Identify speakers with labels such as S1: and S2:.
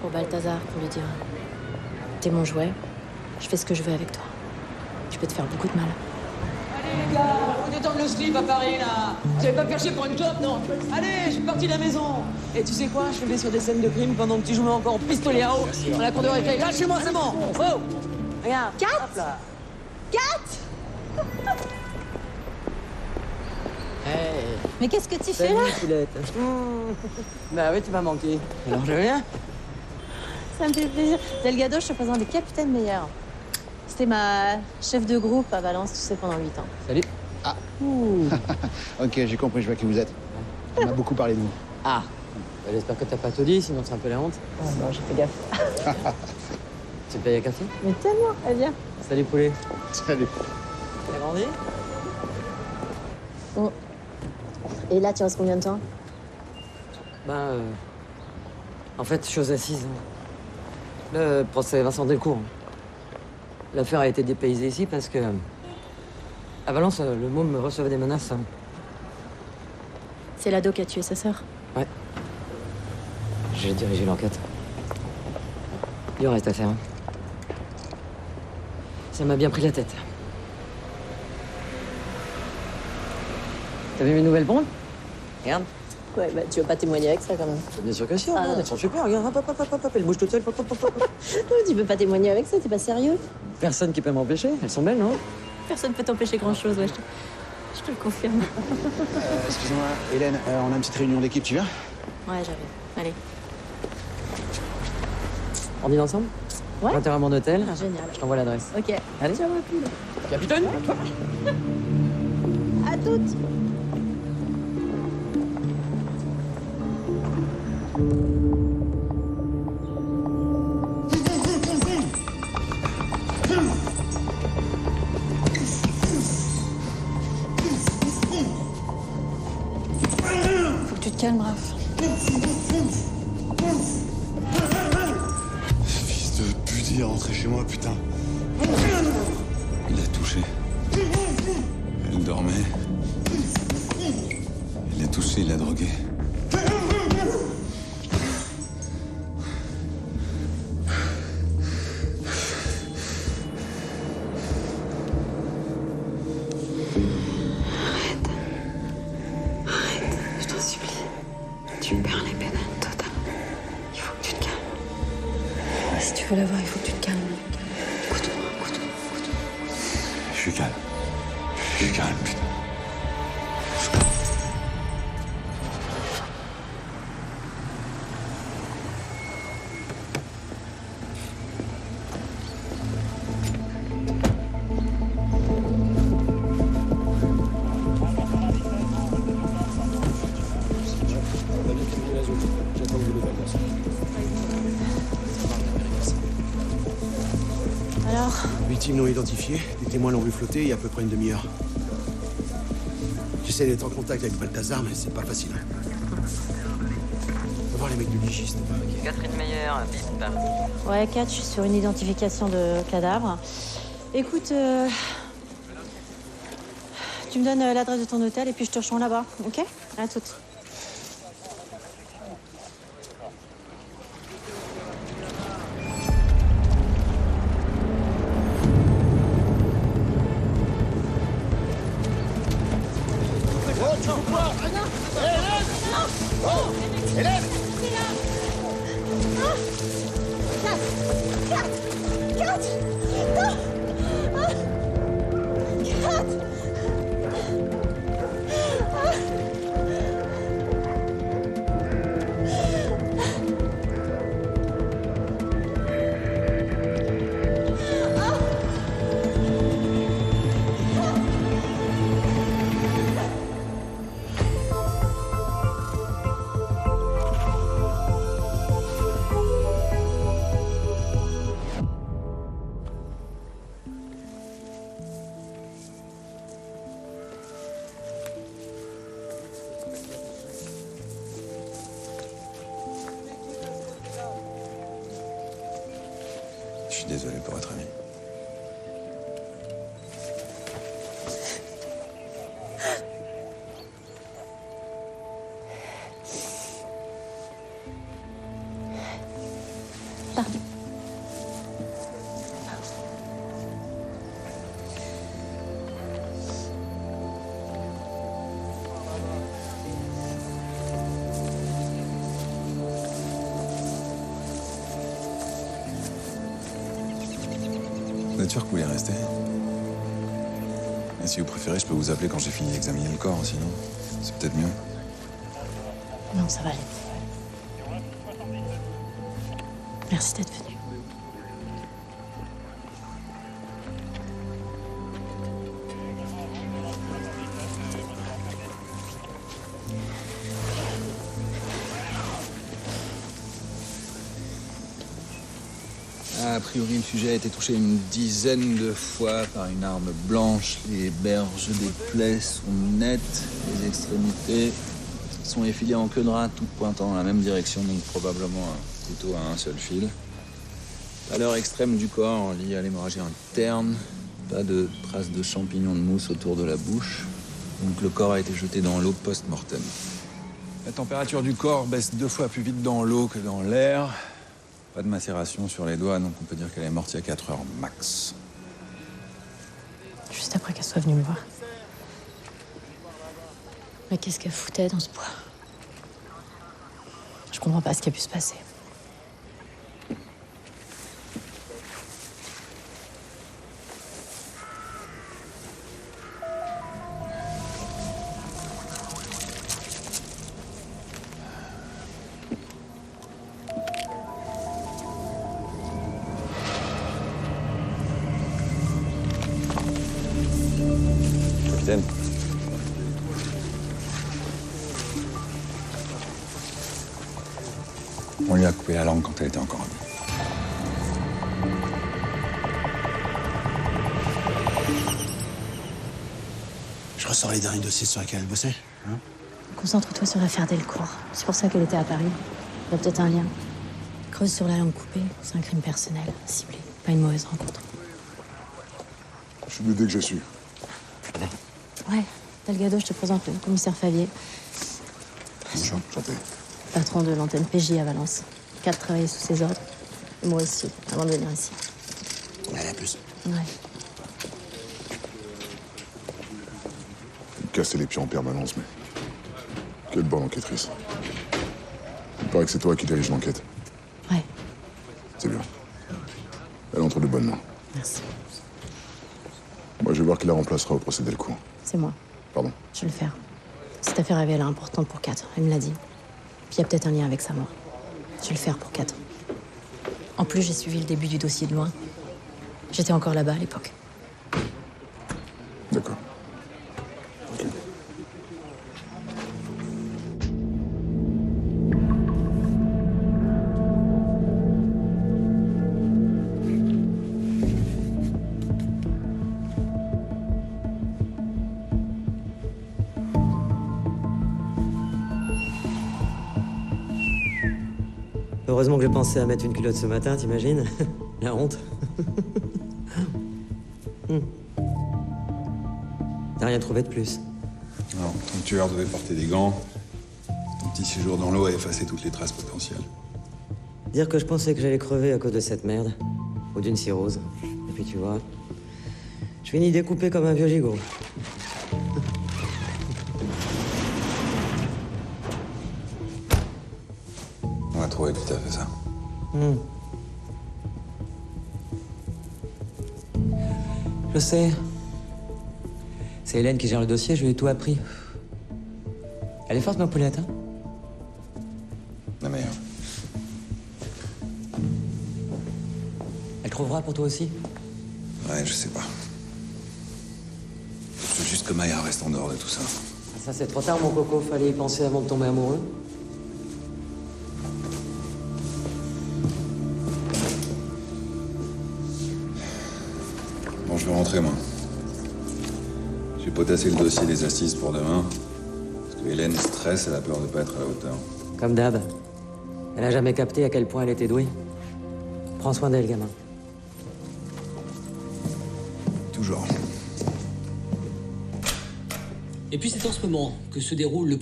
S1: pour Balthazar, pour lui dire... T'es mon jouet, je fais ce que je veux avec toi. Je peux te faire beaucoup de mal.
S2: Allez les gars, on détendre le slip à Paris là. Vous avez pas perché pour une clope, non? Allez, je suis parti de la maison. Et tu sais quoi, je vais sur des scènes de crime pendant que tu joues encore au pistolet à eau dans la cour de récré. Lâchez-moi, c'est bon. Oh, regarde.
S1: Kat
S2: Hop là.
S1: Kat
S2: Hey.
S1: Mais qu'est-ce que tu fais là?
S2: Salut, Poulette. Bah oui, tu m'as manqué. Alors je viens.
S1: Ça me fait plaisir. Delgado, je te présente des capitaines meilleurs. C'était ma chef de groupe à Valence, tu sais, pendant 8 ans.
S2: Salut.
S3: Ah.
S2: Ouh.
S3: Ok, j'ai compris, je vois qui vous êtes. On m'a beaucoup parlé de vous.
S2: Ah. Bah, j'espère que t'as pas tout dit, sinon c'est un peu la honte.
S1: Oh, non, j'ai fait gaffe.
S2: Tu te payes un café?
S1: Mais tellement, elle vient.
S2: Salut poulet.
S3: Salut.
S2: T'as grandi?
S1: Bon. Et là, tu restes combien de temps?
S2: Ben, en fait, chose assise. Le procès Vincent Delcourt. L'affaire a été dépaysée ici parce que... À Valence, le môme me recevait des menaces.
S1: C'est l'ado qui a tué sa sœur.
S2: Ouais. J'ai dirigé l'enquête. Il en reste à faire. Hein. Ça m'a bien pris la tête. T'as vu mes nouvelles bombes? Regarde.
S1: Ouais, bah tu veux pas témoigner avec ça quand même.
S2: Bien sûr que si,
S1: Ah,
S2: regarde, elles sont super. Regarde, hop, hop, hop, hop, hop, elles bougent toutes seules. Hop, hop, hop, hop.
S1: Tu peux pas témoigner avec ça, t'es pas sérieux?
S2: Personne qui peut m'empêcher. Elles sont belles, non?
S1: Personne peut t'empêcher grand chose, ouais, je te le confirme.
S3: Excuse-moi, Hélène, on a une petite réunion d'équipe, tu viens?
S1: Ouais, j'arrive. Allez.
S2: On dîne ensemble?
S1: Ouais.
S2: L'intérieur à mon hôtel.
S1: Ah, génial.
S2: Je t'envoie l'adresse.
S1: Ok.
S2: Allez.
S1: Ciao, rapide.
S2: Capitaine.
S1: À toutes. Faut que tu te calmes, Raph.
S4: Fils de pute, il est rentré chez moi, putain. Il l'a touché. Elle dormait. Il l'a touché, il l'a drogué.
S5: Arrête, je t'en supplie. Tu me perds les pédales, total. Il faut que tu te calmes. Si tu veux la voir, il faut que tu te calmes. Écoute-moi, écoute-moi, écoute-moi.
S4: Je suis calme. Je suis calme, putain.
S1: Alors,
S6: Victime non identifiée, des témoins l'ont vu flotter il y a à peu près une demi-heure. J'essaie d'être en contact avec Balthazar, mais c'est pas facile. On va voir les mecs du légiste.
S2: Catherine Meyer, piste.
S1: ouais, Kat, je suis sur une identification de cadavre. Écoute, tu me donnes l'adresse de ton hôtel et puis je te rejoins là-bas, ok? À toutes.
S4: Je suis désolé pour votre ami.
S1: Pardon.
S4: Vous êtes sûr que vous voulez rester? Et si vous préférez, je peux vous appeler quand j'ai fini d'examiner le corps, sinon c'est peut-être mieux.
S1: Non, ça va aller. Merci d'être venu.
S7: A priori, le sujet a été touché une dizaine de fois par une arme blanche. Les berges des plaies sont nettes. Les extrémités sont effilées en queue de rat, toutes pointant dans la même direction, donc probablement un couteau à un seul fil. Valeur extrême du corps liée à l'hémorragie interne. Pas de traces de champignons de mousse autour de la bouche. Donc le corps a été jeté dans l'eau post-mortem. La température du corps baisse 2 fois plus vite dans l'eau que dans l'air. Pas de macération sur les doigts, donc on peut dire qu'elle est morte il y a 4 heures max.
S1: Juste après qu'elle soit venue me voir. Mais qu'est-ce qu'elle foutait dans ce bois? Je comprends pas ce qui a pu se passer.
S4: Capitaine. On lui a coupé la langue quand elle était encore en vie.
S6: Je ressors les derniers dossiers sur lesquels elle bossait. Hein?
S1: Concentre-toi sur l'affaire Delcourt. C'est pour ça qu'elle était à Paris. Il y a peut-être un lien. Creuse sur la langue coupée. C'est un crime personnel, ciblé. Pas une mauvaise rencontre.
S8: Je suis venu dès que j'ai su.
S1: Ouais, Delgado, je te présente le commissaire Favier.
S8: Enchanté.
S1: Patron de l'antenne PJ à Valence. 4 travaillait sous ses ordres. Et moi aussi, avant de venir ici.
S6: Allez, à plus.
S1: Ouais.
S8: Il me cassait les pieds en permanence, mais... Quelle bonne enquêtrice. Il paraît que c'est toi qui dirige l'enquête.
S1: Ouais,
S8: C'est bien. Elle entre de bonnes mains.
S1: merci.
S8: Moi, je vais voir qui la remplacera au procès Delcourt.
S1: C'est moi.
S8: Pardon.
S1: Je vais le faire. Cette affaire avait l'air importante pour 4. Elle me l'a dit. Puis il y a peut-être un lien avec sa mort. Je vais le faire pour 4. En plus, j'ai suivi le début du dossier de loin. J'étais encore là-bas à l'époque.
S8: D'accord.
S9: Heureusement que j'ai pensé à mettre une culotte ce matin, t'imagines? La honte. T'as rien trouvé de plus?
S4: Alors, ton tueur devait porter des gants. Ton petit séjour dans l'eau a effacé toutes les traces potentielles.
S9: Dire que je pensais que j'allais crever à cause de cette merde. Ou d'une cirrhose. Et puis tu vois, je finis découpé comme un vieux gigot.
S4: On a trouvé qui t'a fait ça.
S9: Je sais. C'est Hélène qui gère le dossier, je lui ai tout appris. Elle est forte, ma poulette, hein?
S4: La meilleure.
S9: Elle trouvera pour toi aussi?
S4: Ouais, je sais pas. Je veux juste que Maya reste en dehors de tout ça.
S9: Ça, c'est trop tard, mon coco. Fallait y penser avant de tomber amoureux.
S4: Bon, je vais rentrer, moi. J'ai potassé le dossier des assises pour demain. Parce que Hélène stresse, elle a peur de pas être à la hauteur.
S9: Comme d'hab. Elle a jamais capté à quel point elle était douée. Prends soin d'elle, gamin.
S4: Toujours.
S10: Et puis c'est en ce moment que se déroule le